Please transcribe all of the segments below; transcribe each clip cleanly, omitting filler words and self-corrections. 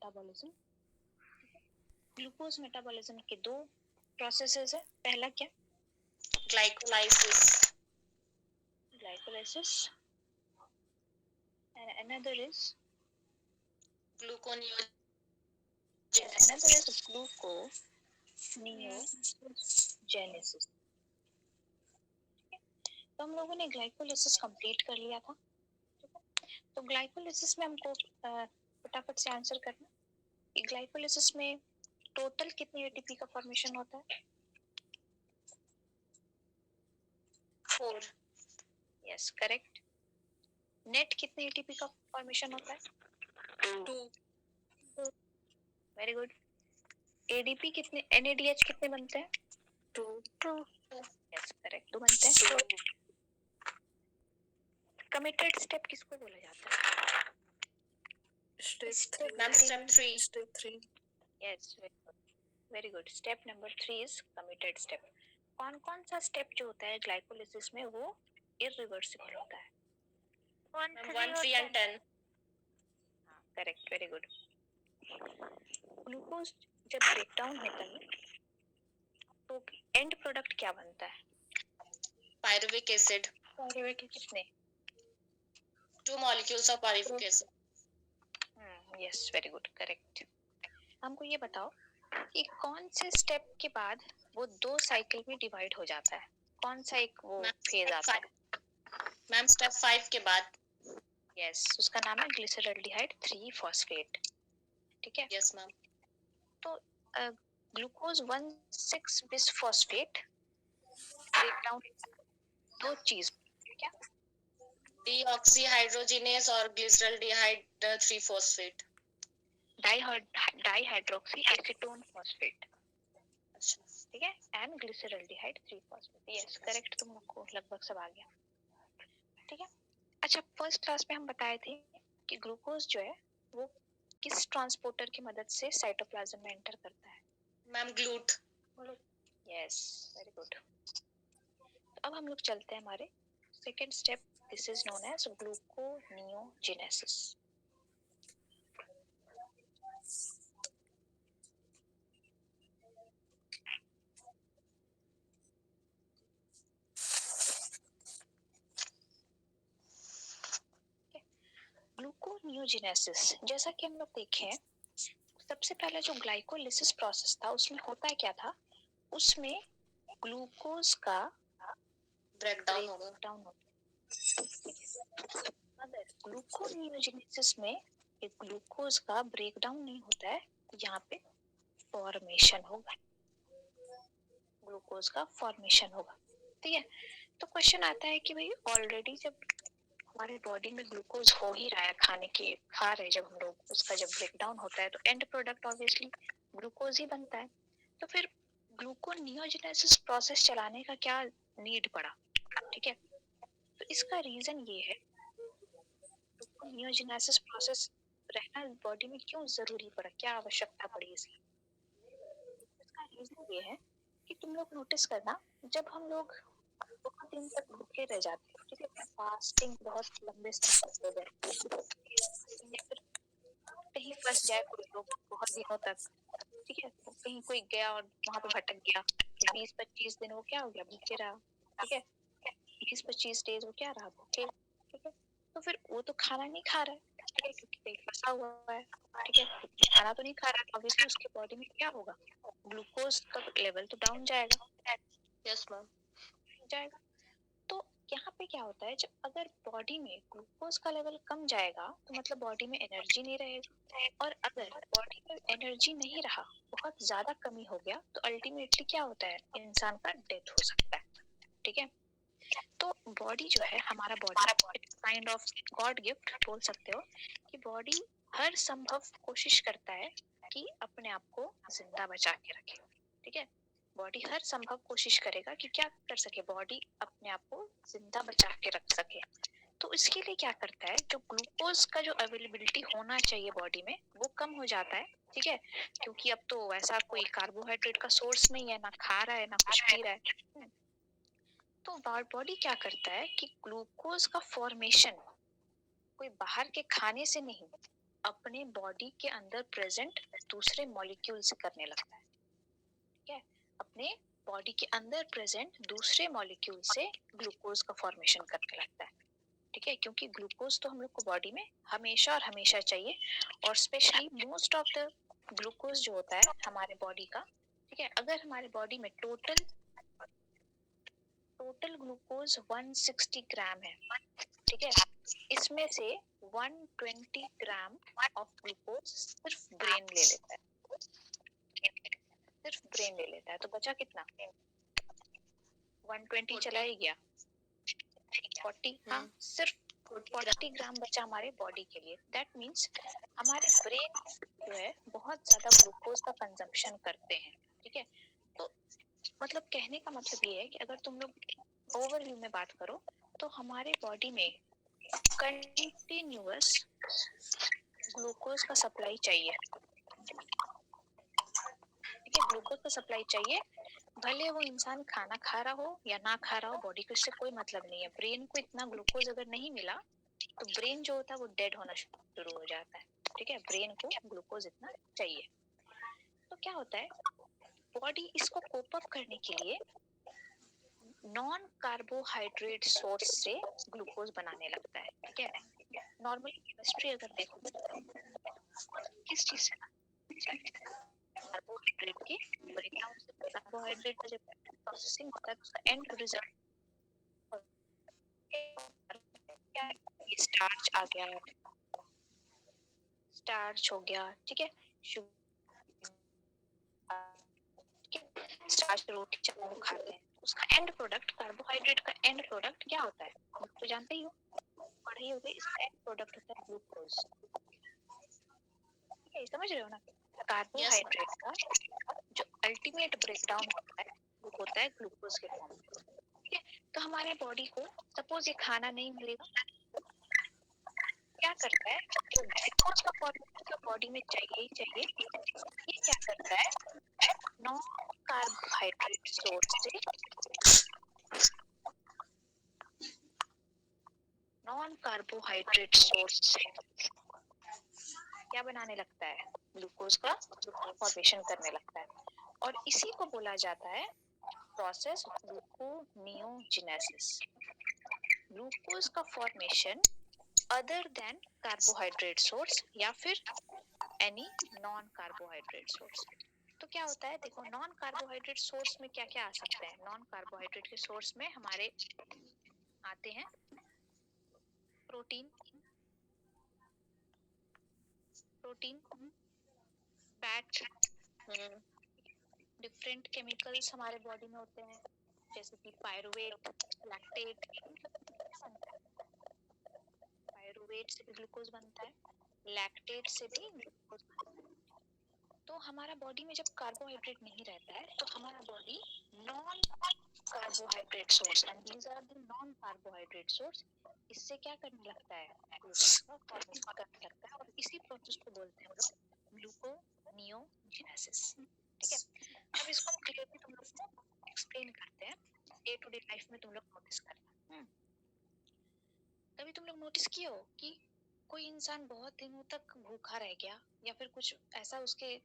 Metabolism. Glucose metabolism के दो processes है। पहला क्या? Glycolysis and another is gluconeogenesis। तो हम लोगों ने ग्लाइकोलाइसिस कंप्लीट कर लिया था। तो ग्लाइकोलाइसिस में हमको फटाफट से आंसर करना कि ग्लाइकोलाइसिस में टोटल कितनी एटीपी का फॉर्मेशन होता है? 4। Yes correct. नेट कितने एटीपी का फॉर्मेशन होता है? 2। Very good. एडीपी कितने, एनएडीएच कितने बनते हैं? 2। यस करेक्ट, 2 बनते हैं। कमिटेड स्टेप किसको बोला जाता है? Step 3। Yes very good. Step number 3 is committed step. कौन कौन सा स्टेप जो होता है ग्लाइकोलाइसिस में वो इरिवर्सिबल होता है? 1, 3 and 10। Correct, very good. Glucose जब ब्रेक डाउन होता है तो एंड प्रोडक्ट क्या बनता है? Pyruvic acid. पायरुविक कितने? 2 molecules of pyruvic acid। Yes very good, correct. हमको ये बताओ कि कौन से स्टेप के बाद वो 2 साइकिल में डिवाइड हो जाता है? कौन सा एक वो फेज आता है? मैम स्टेप 5 के बाद। यस, उसका नाम है ग्लिसरॉल्डिहाइड 3 फॉस्फेट। ठीक है? Yes ma'am. तो ग्लूकोज 1,6 बिसफॉस्फेट ब्रेक डाउन 2 चीज क्या? डीऑक्सीहाइड्रोजिनेस और glyceraldehyde 3 phosphate. Dihydroxy acetone phosphate. ठीक है? And glyceraldehyde 3 phosphate. Yes correct, तुमको लगभग सब आ गया। ठीक है? अच्छा, फर्स्ट क्लास में हम बताए थे कि ग्लूकोज जो है वो किस ट्रांसपोर्टर की मदद से साइटोप्लाज्म में एंटर करता है? मैम ग्लूट। Yes very good. तो अब हम लोग चलते हैं हमारे second step. This is known as gluconeogenesis. Gluconeogenesis जैसा कि हम लोग देखें, सबसे पहला जो ग्लाइकोलाइसिस प्रोसेस था उसमें होता क्या था? उसमें ग्लूकोज का ब्रेकडाउन होगा। अगर ग्लूकोनियोजेनेसिस में एक ग्लूकोज का ब्रेकडाउन नहीं होता है, यहाँ पे फॉर्मेशन होगा, ग्लूकोज का फॉर्मेशन होगा। ठीक है? तो क्वेश्चन आता है कि भाई ऑलरेडी जब हमारे बॉडी में ग्लूकोज हो ही रहा है, खा रहे जब हम लोग, उसका जब ब्रेकडाउन होता है तो एंड प्रोडक्ट ऑब्वियसली ग्लूकोज ही बनता है। तो फिर ग्लूकोनियोजेनेसिस प्रोसेस चलाने का क्या नीड पड़ा? ठीक है? तो इसका रीजन ये है, ग्लूकोनियोजेनेसिस प्रोसेस रहना बॉडी में क्यों जरूरी पड़ा, क्या आवश्यकता पड़ी इसकी? इसका रीजन ये है कि तुम लोग नोटिस करना, जब हम लोग बहुत दिन तक भूखे रह जाते हैं, ठीक है, फास्टिंग बहुत लंबे समय तक हो जाए, या फिर कहीं फंस जाए कोई लोग बहुत दिनों तक, ठीक है, तो कहीं कोई गया और वहां पे भटक गया, 20-25 दिन वो क्या हो गया, भूखे रहा। ठीक है? 20-25 डेज वो क्या रहा, भूखे। ठीक है? तो फिर वो तो खाना नहीं खा रहा है, ठीक है, क्योंकि पेट फंसा हुआ है। ठीक है? खाना तो नहीं खा रहा है, ऑब्वियसली उसके बॉडी में क्या होगा, ग्लूकोज का लेवल तो डाउन जाएगा। यस मैम, जाएगा। तो यहाँ पे क्या होता है, जब अगर बॉडी में ग्लूकोज का लेवल कम जाएगा तो मतलब बॉडी में एनर्जी नहीं रहेगी, और अगर बॉडी में एनर्जी नहीं रहा, बहुत ज्यादा कमी हो गया, तो अल्टीमेटली क्या होता है, इंसान का डेथ हो सकता है। ठीक है? तो बॉडी जो है, हमारा body kind of God gift बोल सकते हो, कि बॉडी हर संभव कोशिश करता है कि अपने आप को जिंदा बचा के रखे। ठीक है? बॉडी हर संभव कोशिश करेगा कि क्या कर सके, बॉडी अपने आप को जिंदा बचा के रख सके। तो इसके लिए क्या करता है, जो ग्लूकोज का जो अवेलेबिलिटी होना चाहिए बॉडी में वो कम हो जाता है। ठीक है? क्योंकि अब तो वैसा कोई कार्बोहाइड्रेट का सोर्स नहीं है, ना खा रहा है ना कुछ पी रहा है। तो बॉडी क्या करता है कि ग्लूकोज का फॉर्मेशन कोई बाहर के खाने से नहीं, अपने बॉडी के अंदर प्रेजेंट दूसरे मॉलिक्यूल से करने लगता है। ठीक है, अपने बॉडी के अंदर प्रेजेंट दूसरे मॉलिक्यूल से ग्लूकोज का फॉर्मेशन करने लगता है। ठीक है, क्योंकि ग्लूकोज तो हम लोग को बॉडी में हमेशा और हमेशा चाहिए, और specially most of the glucose जो होता है हमारे बॉडी का, ठीक है, अगर हमारे बॉडी में टोटल ग्लूकोज 160 ग्राम है, ठीक है, इसमें से 120 ग्राम ऑफ ग्लूकोज सिर्फ ब्रेन ले लेता है, सिर्फ ब्रेन ले लेता है। तो बचा कितना? 120 चला ही गया, 40, हाँ, सिर्फ 40 ग्राम बचा हमारे बॉडी के लिए। दैट मीन्स हमारे ब्रेन जो है बहुत ज्यादा ग्लूकोज का कंजम्पशन करते हैं। ठीक है, तो मतलब कहने का मतलब ये है कि अगर तुम लोग ओवरव्यू में बात करो तो हमारे बॉडी में कंटिन्यूअस ग्लूकोज का सप्लाई चाहिए। ठीक है, ग्लूकोज का सप्लाई चाहिए, भले वो इंसान खाना खा रहा हो या ना खा रहा हो, बॉडी को इससे कोई मतलब नहीं है। ब्रेन को इतना ग्लूकोज अगर नहीं मिला तो ब्रेन जो होता है वो डेड होना शुरू हो जाता है। ठीक है, ब्रेन को ग्लूकोज इतना चाहिए। तो क्या होता है, बॉडी इसको कोप अप करने के लिए नॉन कार्बोहाइड्रेट सोर्स से ग्लूकोज बनाने लगता है। ठीक है, नॉर्मली केमिस्ट्री अगर देखो किस चीज से कार्बोहाइड्रेट के ब्रेकडाउन से, कार्बोहाइड्रेट का जब प्रोसेसिंग होता है तो उसका एंड रिजल्ट क्या है? स्टार्च आ गया, स्टार्च हो गया, ठीक है, स्टार्च रोटी चावल खाते हैं, उसका एंड प्रोडक्ट, कार्बोहाइड्रेट का एंड प्रोडक्ट क्या होता है तो जानते ही हो, पढ़ाई हो गई। इसका एंड प्रोडक्ट होता है ग्लूकोज। ठीक है, समझ रहे हो ना? कार्बोहाइड्रेट का जो अल्टीमेट ब्रेकडाउन होता है ग्लूकोज के फॉर्म में। ठीक है, तो हमारे बॉडी को सपोज ये खाना नहीं मिलेगा, क्या करता है, जो ग्लूकोज का फॉर्मेशन बॉडी में चाहिए ही चाहिए, ये क्या करता है, नॉन कार्बोहाइड्रेट सोर्स से क्या बनाने लगता है, ग्लूकोज का फॉर्मेशन करने लगता है। और इसी को बोला जाता है प्रोसेस ग्लूकोनियोजेनेसिस। ग्लूकोज का formation other than carbohydrate source या फिर एनी नॉन कार्बोहाइड्रेट सोर्स। तो क्या होता है, देखो नॉन कार्बोहाइड्रेट सोर्स में क्या क्या आ सकते हैं। नॉन कार्बोहाइड्रेट के सोर्स में हमारे आते हैं प्रोटीन, फैट, डिफरेंट केमिकल्स हमारे बॉडी में होते हैं, जैसे कि पायरुवेट, लैक्टेट। पायरुवेट से भी ग्लूकोज बनता है, लैक्टेट से भी ग्लूकोज बनता है। तो हमारा बॉडी में जब कार्बोहाइड्रेट नहीं रहता है तो हमारा body non carbohydrate source, and these are the non carbohydrate source, इससे क्या करने लगता है, ग्लूकोज का फॉर्मेशन करने लगता है। और इसी प्रोसेस को बोलते हैं हम लोग ग्लूकोनियोजेनेसिस। ठीक है, अब इसको हम क्लियरली तुम लोग को एक्सप्लेन करते हैं, डे टू डे लाइफ में तुम लोग नोटिस करना। कभी तुम लोग नोटिस किए हो कि कोई इंसान बहुत दिनों तक भूखा रह गया, या फिर कुछ ऐसा उसके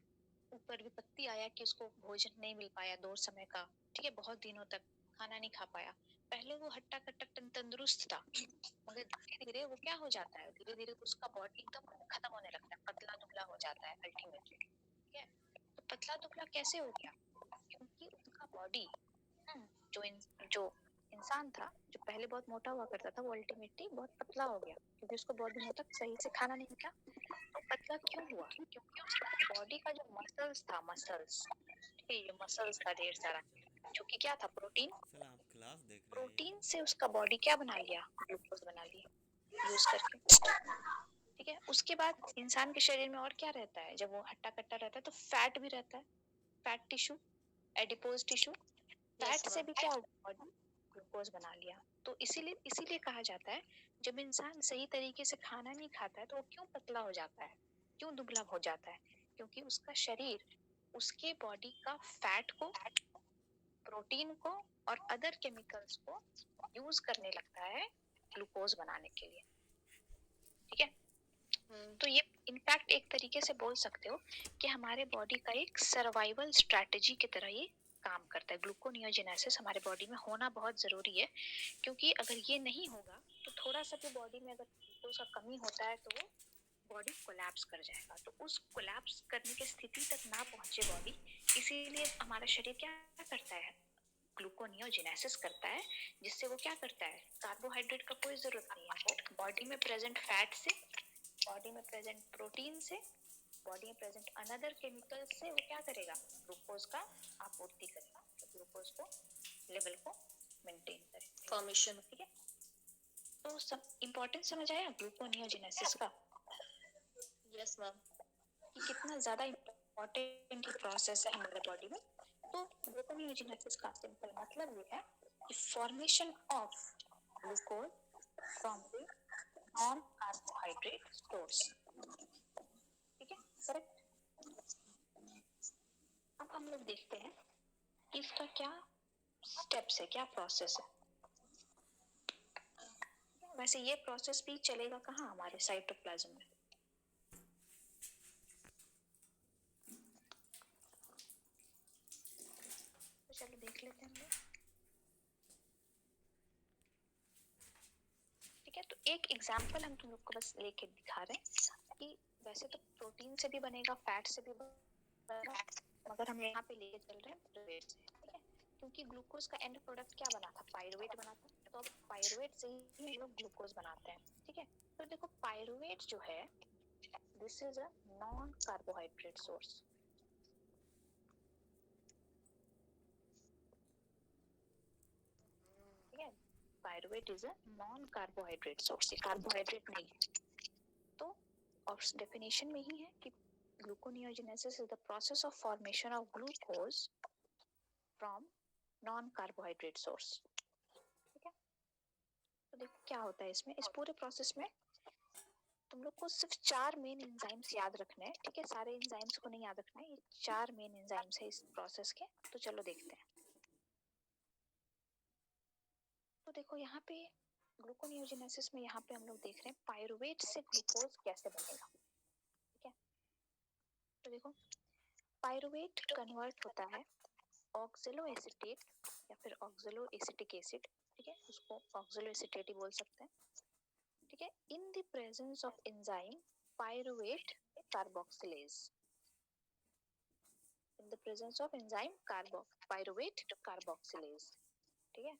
ऊपर विपत्ति आया कि उसको भोजन नहीं मिल पाया 2 समय का, ठीक है, बहुत दिनों तक खाना नहीं खा पाया। पहले वो हट्टा कट्टा तंदुरुस्त था, मगर धीरे धीरे वो क्या हो जाता है, धीरे धीरे उसका बॉडी एकदम खत्म होने लगता है, पतला दुबला हो जाता है अल्टीमेटली। ठीक है, तो पतला दुबला कैसे हो गया, क्योंकि उसका बॉडी जो इंसान था, जो पहले बहुत मोटा हुआ करता था, वो अल्टीमेटली बहुत पतला हो गया, क्योंकि उसको बहुत दिनों तक सही से खाना नहीं मिला। तो पतला क्यों हुआ, क्योंकि उसका बॉडी का जो मसल्स था, ये मसल्स था ढेर सारा, जो कि क्या था, प्रोटीन से उसका बॉडी क्या बना लिया, ग्लूकोज बना लिया यूज करके। ठीक है, उसके बाद इंसान के शरीर में और क्या रहता है, जब वो हट्टा कट्टा रहता है तो फैट भी रहता है, fat tissue, adipose tissue, fat से भी क्या बॉडी ग्लूकोज बना लिया। तो इसीलिए कहा जाता है, जब इंसान सही तरीके से खाना नहीं खाता है तो वो क्यों पतला हो जाता है, क्यों दुबला हो जाता है, क्योंकि उसका शरीर उसके बॉडी का फैट को, प्रोटीन को और अदर केमिकल्स को यूज करने लगता है ग्लूकोज बनाने के लिए। ठीक है, तो ये इनफैक्ट एक तरीके से बोल सकते हो कि हमारे बॉडी का एक सर्वाइवल स्ट्रैटेजी की तरह ये काम करता है। ग्लूकोनियोजेनेसिस हमारे बॉडी में होना बहुत जरूरी है, क्योंकि अगर ये नहीं होगा तो थोड़ा सा भी बॉडी में अगर ग्लूकोज का कमी होता है तो वो बॉडी कोलैप्स कर जाएगा। तो उस कोलैप्स करने की स्थिति तक ना पहुंचे बॉडी, इसीलिए हमारा शरीर क्या करता है, ग्लूकोनियोजेनेसिस करता है, जिससे वो क्या करता है, कार्बोहाइड्रेट का कोई जरूरत नहीं है, वो बॉडी में प्रेजेंट फैट से, बॉडी में प्रेजेंट प्रोटीन से, बॉडी में प्रेजेंट अनदर केमिकल से वो क्या करेगा, ग्लूकोज का आपूर्ति करेगा, तो ग्लूकोज को लेवल को मेंटेन करेगा, फॉर्मेशन। ठीक है, तो सब इंपॉर्टेंट समझ आया ग्लूकोनियोजेनेसिस का? यस मैम, कि कितना ज्यादा इंपॉर्टेंट प्रोसेस है हमारे बॉडी में। तो ग्लूकोनियोजेनेसिस का सिंपल मतलब ये है कि formation of glucose from the non carbohydrate source. ठीक है, करेक्ट। अब हम लोग देखते हैं कि इसका क्या स्टेप्स है, क्या प्रोसेस है। वैसे ये प्रोसेस भी चलेगा कहाँ, हमारे साइटोप्लाज्म में। तो चलो देख लेते हैं हम लोग। ठीक है, तो एक एग्जांपल हम तुम लोग को बस लेके दिखा रहे हैं कि वैसे तो प्रोटीन से भी बनेगा, फैट से भी बनेगा, मगर हम यहाँ पे लेके चल रहे हैं पायरुवेट से। ठीक है, क्योंकि ग्लूकोज का एंड प्रोडक्ट क्या बना था, पायरुवेट बना था, तो अब पायरुवेट से ही हम लोग ग्लूकोज बनाते हैं। ठीक है, तो देखो पायरुवेट जो है, this is a non carbohydrate source. ठीक है, pyruvate is a non carbohydrate source, ये कार्बोहाइड्रेट नहीं है। तो और डेफिनेशन में ही है कि gluconeogenesis is the process of formation of glucose from non-carbohydrate source। ठीक है, तो देखो क्या होता है इसमें, इस पूरे प्रोसेस में तुम लोग को सिर्फ 4 मेन एंजाइम्स याद रखने हैं। ठीक है, सारे एंजाइम्स को नहीं याद रखना है, ये 4 मेन एंजाइम्स है इस प्रोसेस के। तो चलो देखते हैं। तो देखो यहाँ पे ग्लूकोनियोजेनेसिस में यहाँ पे हम लोग देख रहे हैं पायरुवेट से ग्लूकोज कैसे बनेगा। ठीक है, तो देखो पायरुवेट कन्वर्ट होता है ऑक्सैलो एसीटेट या फिर ऑक्सैलो एसिटिक एसिड। ठीक है, उसको ऑक्सैलो एसीटेट ही बोल सकते हैं। ठीक है, इन the presence of enzyme pyruvate carboxylase, in the presence of enzyme pyruvate carboxylase. ठीक है,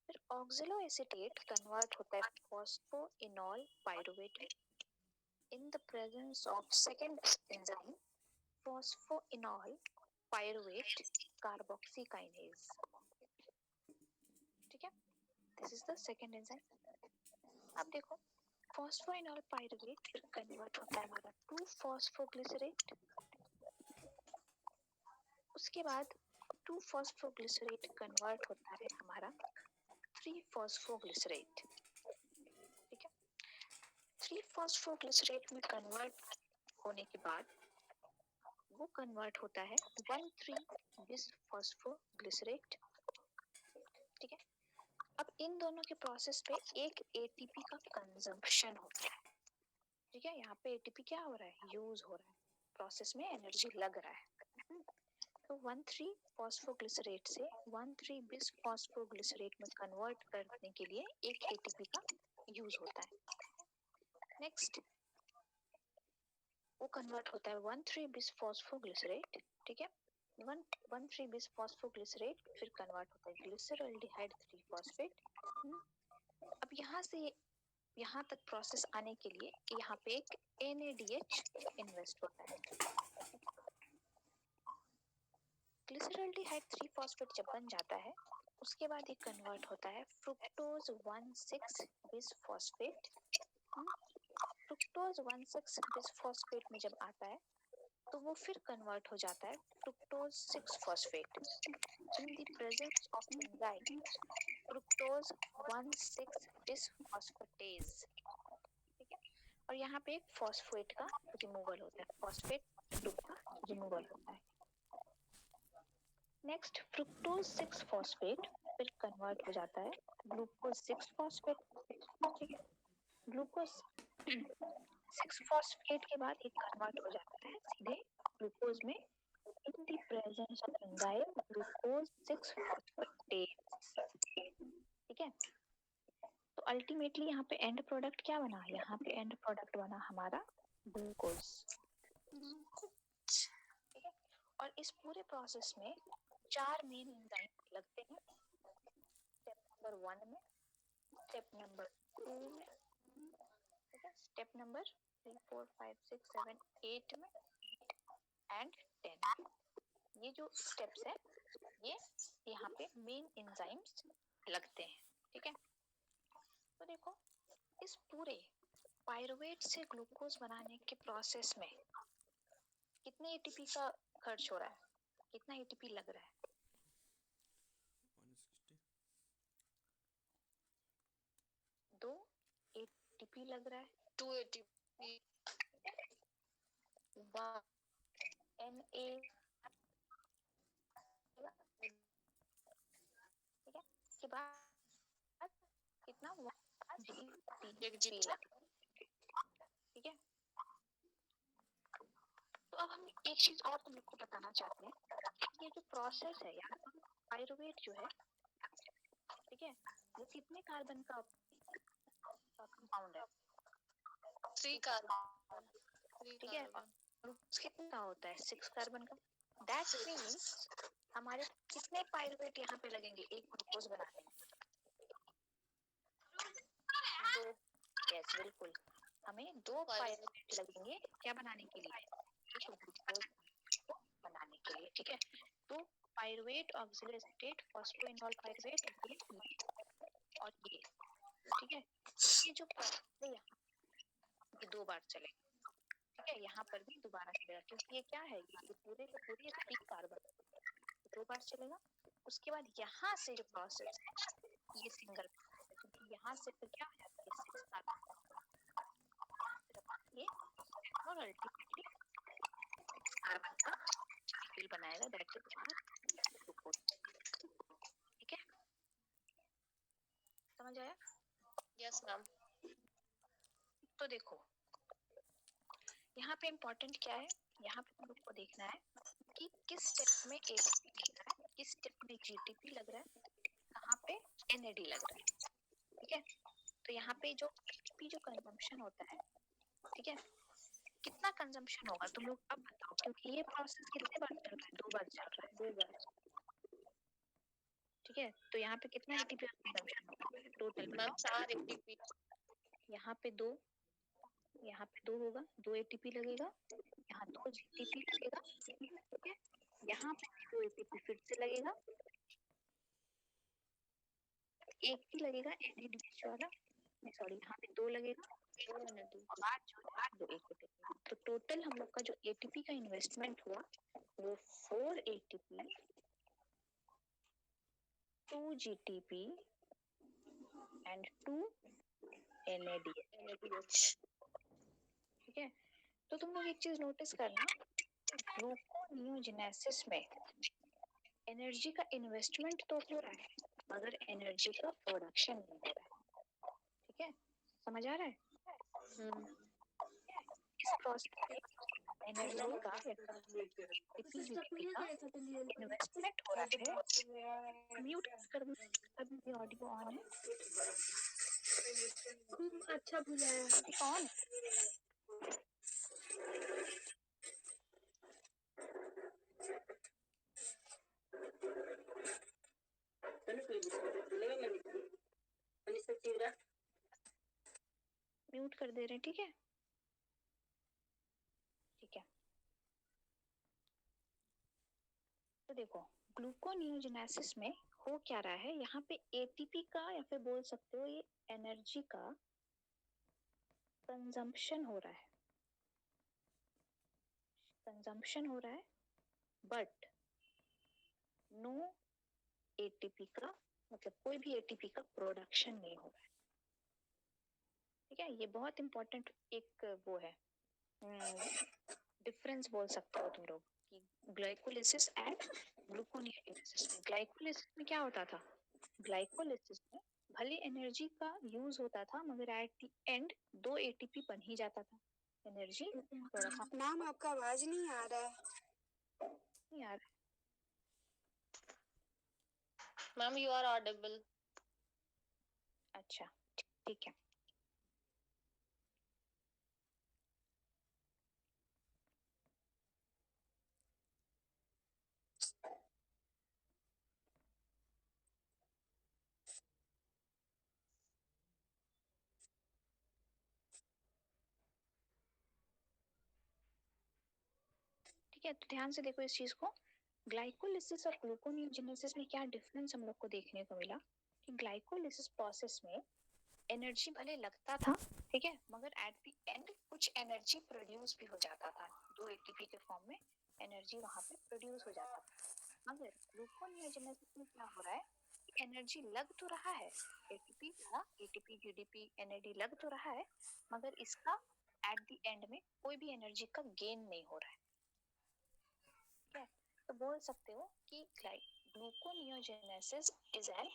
फिर ऑक्सैलो एसीटेट कन्वर्ट होता है फॉस्फोइनॉल पायरुवेट में, in the presence of second enzyme phosphoenol pyruvate carboxykinase. ठीक है, this is the second enzyme. अब देखो फॉस्फोइनॉल पायरुवेट फिर कन्वर्ट होता है हमारा 2-फॉस्फोग्लिसरेट, उसके बाद 2-फॉस्फोग्लिसरेट कन्वर्ट होता है हमारा 3-फॉस्फोग्लिसरेट। ठीक है, 3-फॉस्फोग्लिसरेट में कन्वर्ट होने के बाद वो कन्वर्ट होता है 1,3-बिसफॉस्फोग्लिसरेट। ठीक है, अब इन दोनों के प्रोसेस पे एक एटीपी का कंजम्पशन होता है। ठीक है, यहाँ पे एटीपी क्या हो रहा है, यूज हो रहा है, प्रोसेस में एनर्जी लग रहा है। तो 1,3-फॉस्फोग्लिसरेट से 1,3-बिसफॉस्फोग्लिसरेट में कन्वर्ट करने के लिए एक एटीपी का यूज होता है। नेक्स्ट वो कन्वर्ट होता है 1,3-बिसफॉस्फोग्लिसरेट। ठीक है, 1,3-बिसफॉस्फोग्लिसरेट फिर कन्वर्ट होता है ग्लिसरॉल्डिहाइड 3-फॉस्फेट। अब यहाँ से यहाँ तक प्रोसेस आने के लिए यहाँ पे एक NADH इन्वेस्ट होता है। ग्लिसरॉल्डिहाइड 3-फॉस्फेट जब बन जाता है उसके बाद ये कन्वर्ट होता है फ्रुक्टोज 1,6-बिसफॉस्फेट। फ्रुक्टोज 1,6-बिसफॉस्फेट में जब आता है तो वो फिर कन्वर्ट हो जाता है fructose six phosphate in the presence of enzyme fructose one six bisphosphatase. ठीक है, और यहाँ पे एक फॉस्फेट का रिमूवल होता है, फॉस्फेट ग्रुप का रिमूवल होता है। नेक्स्ट फ्रुक्टोज 6-फॉस्फेट फिर कन्वर्ट हो जाता है ग्लूकोज 6-फॉस्फेट। ठीक है, ग्लूकोज 6 फॉस्फेट के बाद ये कन्वर्ट हो जाता है सीधे ग्लूकोज में in the presence of enzyme glucose 6 phosphatase। ठीक है, तो अल्टीमेटली यहाँ पे एंड प्रोडक्ट क्या बना, यहाँ पे एंड प्रोडक्ट बना हमारा ग्लूकोज। ठीक है, और इस पूरे प्रोसेस में 4 मेन एंजाइम लगते हैं, स्टेप नंबर 1 में, स्टेप नंबर 2 में, ठीक है, स्टेप नंबर 3 4 5 6 7 8 में एंड 10। ये जो स्टेप्स है ये यहाँ पे मेन एंजाइम्स लगते हैं। ठीक है, तो देखो इस पूरे पायरुवेट से ग्लूकोज बनाने के प्रोसेस में कितने एटीपी का खर्च हो रहा है, कितना एटीपी लग रहा है? 160 2 एटीपी लग रहा है, 2 एटीपी NA, ठीक है, इसके बाद कितना एक जीपी। ठीक है, तो अब हम एक चीज और तुम लोग को बताना चाहते हैं, ये जो प्रोसेस है यार, पायरुवेट जो है, ठीक है, वो कितने कार्बन का कंपाउंड है? 3 कार्बन। ठीक है, और कितना होता है? 6 कार्बन का। दैट मींस हमारे कितने पायरुवेट यहाँ पे लगेंगे एक ग्लूकोज बनाने में? 2। यस बिल्कुल, हमें 2 पायरुवेट लगेंगे क्या बनाने के लिए? ग्लूकोज बनाने के लिए। ठीक है, तो pyruvate, auxiliary acetate, phosphoenol pyruvate, और ये, ठीक है, ये जो प्रोसेस है यहाँ ये 2 बार चलेगा। ठीक है, यहाँ पर भी दोबारा चलेगा क्योंकि ये क्या है, ये पूरे के पूरे 3 कार्बन 2 बार चलेगा। उसके बाद यहाँ से जो प्रोसेस है ये सिंगल प्रोसेस है क्योंकि यहाँ से फिर क्या हो जाता है 6 कार्बन ये, और अल्टीमेटली कार्बन का मॉलिक्यूल बनाएगा, दैट इज आवर ग्लूकोज। ठीक है, समझ आया? Yes ma'am. तो देखो यहाँ पे इम्पोर्टेंट क्या है, यहाँ पे तुम लोग को देखना है कि किस स्टेप में एटीपी लग रहा है, किस स्टेप में जीटीपी लग रहा है, कहाँ पे एनएडी लग रहा है। ठीक है, तो यहाँ पे जो एटीपी जो कंजम्पशन होता है, ठीक है, कितना कंजम्पशन होगा तुम लोग अब बताओ, क्योंकि ये प्रोसेस कितने बार चल रहा है? 2 बार चल रहा है, 2 बार। ठीक है, तो यहाँ पे कितना एटीपी कंजम्पशन होगा टोटल? Ma'am 4 ATP. यहाँ पे 2, यहाँ पे 2 होगा, 2 एटीपी लगेगा, यहाँ 2 जीटीपी लगेगा। ठीक है, यहाँ पे 2 एटीपी फिर से लगेगा, एक ही लगेगा एनएडीएच वाला, नहीं सॉरी, यहाँ पे 2 लगेगा, बाद जो है 2 एक लगेगा। तो टोटल हम लोग का जो एटीपी का इन्वेस्टमेंट हुआ वो 4 एटीपी, 2 जीटीपी एंड 2 एनएडीएच। ठीक है, तो तुम लोग एक चीज नोटिस करना, ग्लूकोनियोजेनेसिस में एनर्जी का इन्वेस्टमेंट तो हो रहा है मगर एनर्जी का प्रोडक्शन नहीं हो रहा है। ठीक है, समझ आ रहा है? इस प्रोसेस में एनर्जी का इन्वेस्टमेंट हो रहा है। म्यूट कर दो, अभी ऑडियो ऑन है। अच्छा बुझाया, ऑन म्यूट कर दे रहे हैं। ठीक है, ठीक है, तो देखो ग्लूकोनियोजेनेसिस में हो क्या रहा है, यहाँ पे एटीपी का या फिर बोल सकते हो ये एनर्जी का कंजम्पशन हो रहा है, कंजम्पशन हो रहा है, बट नो एटीपी का, मतलब कोई भी एटीपी का प्रोडक्शन नहीं हो रहा है। ठीक है, ये बहुत इंपॉर्टेंट एक वो है, डिफरेंस बोल सकते हो तुम लोग कि ग्लाइकोलिसिस एंड ग्लूकोनियोजेनेसिस में। ग्लाइकोलिसिस में क्या होता था, ग्लाइकोलिसिस में भले एनर्जी का यूज होता था मगर एट द एंड 2 एटीपी बन ही जाता था। एनर्जी प्रोडक्शन मैम आपका आवाज नहीं आ रहा है। नहीं आ रहा। Ma'am you are audible. अच्छा ठीक है। ठीक है, तो ध्यान से देखो इस चीज को। ग्लाइकोलिसिस और ग्लूकोनियोजेनेसिस में क्या डिफरेंस हम लोग को देखने को मिला कि ग्लाइकोलिसिस प्रोसेस में एनर्जी भले लगता था, ठीक है, मगर एट द एंड कुछ एनर्जी प्रोड्यूस भी हो जाता था, 2 एटीपी के फॉर्म में एनर्जी वहां पे प्रोड्यूस हो जाता था। मगर ग्लूकोनियोजेनेसिस में क्या हो रहा है कि एनर्जी लग तो रहा है, एटीपी का एटीपी जीडीपी एनर्जी लग तो रहा है, मगर इसका एट द एंड में कोई भी एनर्जी का गेन नहीं हो रहा है। ठीक है, तो बोल सकते हो कि gluconeogenesis is an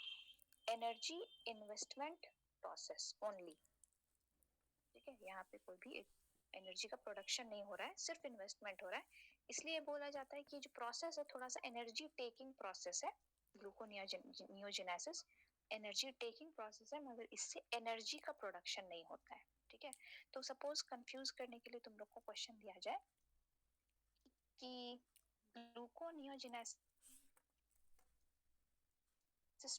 energy investment process only. ठीक है, यहाँ पे कोई भी एनर्जी का प्रोडक्शन नहीं हो रहा है, सिर्फ इन्वेस्टमेंट हो रहा है। इसलिए बोला जाता है कि जो प्रोसेस है थोड़ा सा एनर्जी टेकिंग प्रोसेस है। ग्लूकोनियोजेनेसिस एनर्जी टेकिंग प्रोसेस है, मगर इससे एनर्जी का प्रोडक्शन नहीं होता है। ठीक है, तो सपोज कंफ्यूज करने के लिए तुम लोग को क्वेश्चन दिया जाए कि ग्लूकोनियोजेनेसिस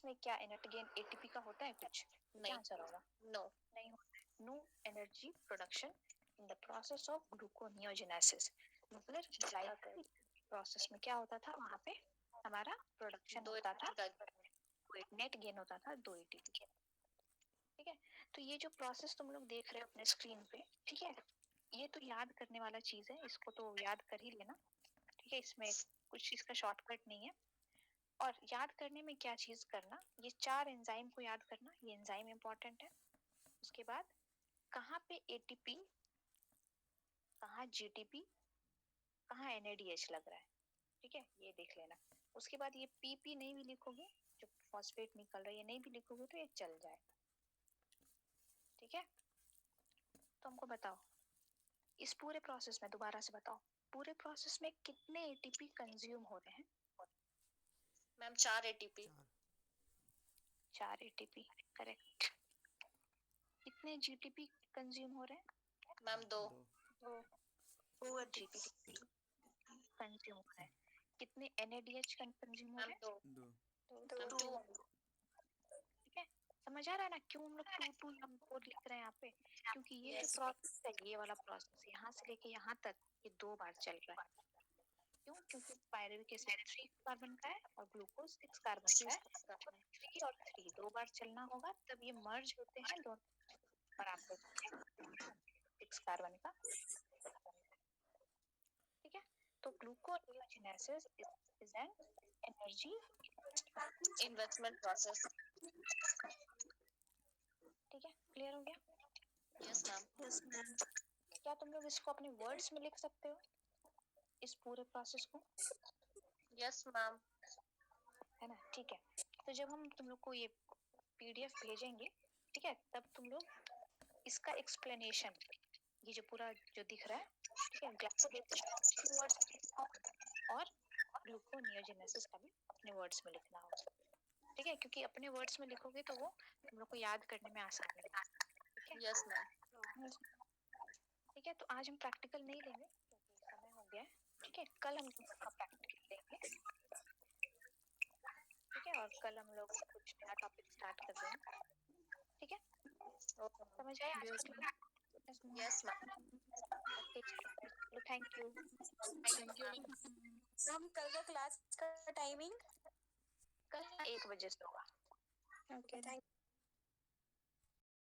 में क्या एनर्जी गेन एटीपी का होता है कुछ? क्या नहीं। आंसर होगा? नो। नहीं होता है। No energy production in the process of gluconeogenesis. मतलब ग्लाइकोलिसिस प्रोसेस में क्या होता था, वहां पे हमारा प्रोडक्शन 2 होता था, का नेट गेन होता था 2 एटीपी। ठीक है, तो ये जो प्रोसेस तुम लोग देख रहे हो अपने स्क्रीन पे, ठीक है, ये तो याद करने वाला चीज है, इसको तो याद कर ही लेना। ठीक है, इसमें कुछ इसका शॉर्टकट नहीं है। और याद करने में क्या चीज करना, ये 4 एंजाइम को याद करना, ये एंजाइम इंपॉर्टेंट है। उसके बाद कहाँ पे एटीपी, कहाँ जीटीपी, कहाँ एनएडीएच लग रहा है। ठीक है, ये देख लेना। उसके बाद ये पीपी नहीं भी लिखोगे, जो फॉस्फेट निकल रहा है, ये नहीं भी लिखोगे तो ये चल जाए। ठीक है, तो हमको बताओ इस पूरे प्रोसेस में, दोबारा से बताओ, पूरे प्रोसेस में कितने एटीपी कंज्यूम हो रहे हैं? Ma'am 4 ATP. 4 ATP, correct. कितने जीटीपी कंज्यूम हो रहे हैं? मैम 2। 2 जीटीपी कंज्यूम हो रहे हैं। कितने एनएडीएच कंज्यूम हो मैम रहे हैं? 2। 2। ठीक है, समझ आ रहा है ना क्यों हम लोग 2 2 नंबर लिख रहे हैं यहाँ पे? क्योंकि ये जो प्रोसेस है, ये वाला प्रोसेस यहाँ से लेके यहाँ तक ये 2 बार चल रहा है। क्यों? क्योंकि पायरुविक एसिड 3 कार्बन का है और ग्लूकोज 6 कार्बन का है। 3 और 3 2 बार चलना होगा, तब ये मर्ज होते हैं दोनों, और आपको 6 कार्बन का। ठीक है, तो gluconeogenesis is an energy investment process. ठीक है, क्लियर हो गया? Yes ma'am. क्या तुम लोग इसको अपने वर्ड्स में लिख सकते हो, इस पूरे प्रोसेस को? Yes ma'am. है ना? ठीक है, तो जब हम तुम लोग को ये पीडीएफ भेजेंगे, ठीक है, तब तुम लोग इसका एक्सप्लेनेशन, ये जो पूरा जो दिख रहा है, ठीक है, ग्लाइकोलिसिस और ग्लूकोनियोजेनेसिस का भी अपने वर्ड्स में लिखना होगा। ठीक है, क्योंकि अपने वर्ड्स में लिखोगे तो वो तुम लोग को याद करने में आसानी होगी। ठीक है, यस मैम। ठीक है, तो आज हम प्रैक्टिकल नहीं लेंगे क्योंकि समय हो गया है। ठीक है, कल हम इसका प्रैक्टिकल लेंगे। ठीक है, और कल हम लोग कुछ नया टॉपिक स्टार्ट कर देंगे। ठीक है, समझ आया आज का क्लास? Yes ma'am. ओके, चलो thank you. Thank you. Ma'am कल का क्लास का टाइमिंग? कल 1 बजे से होगा। Okay, thank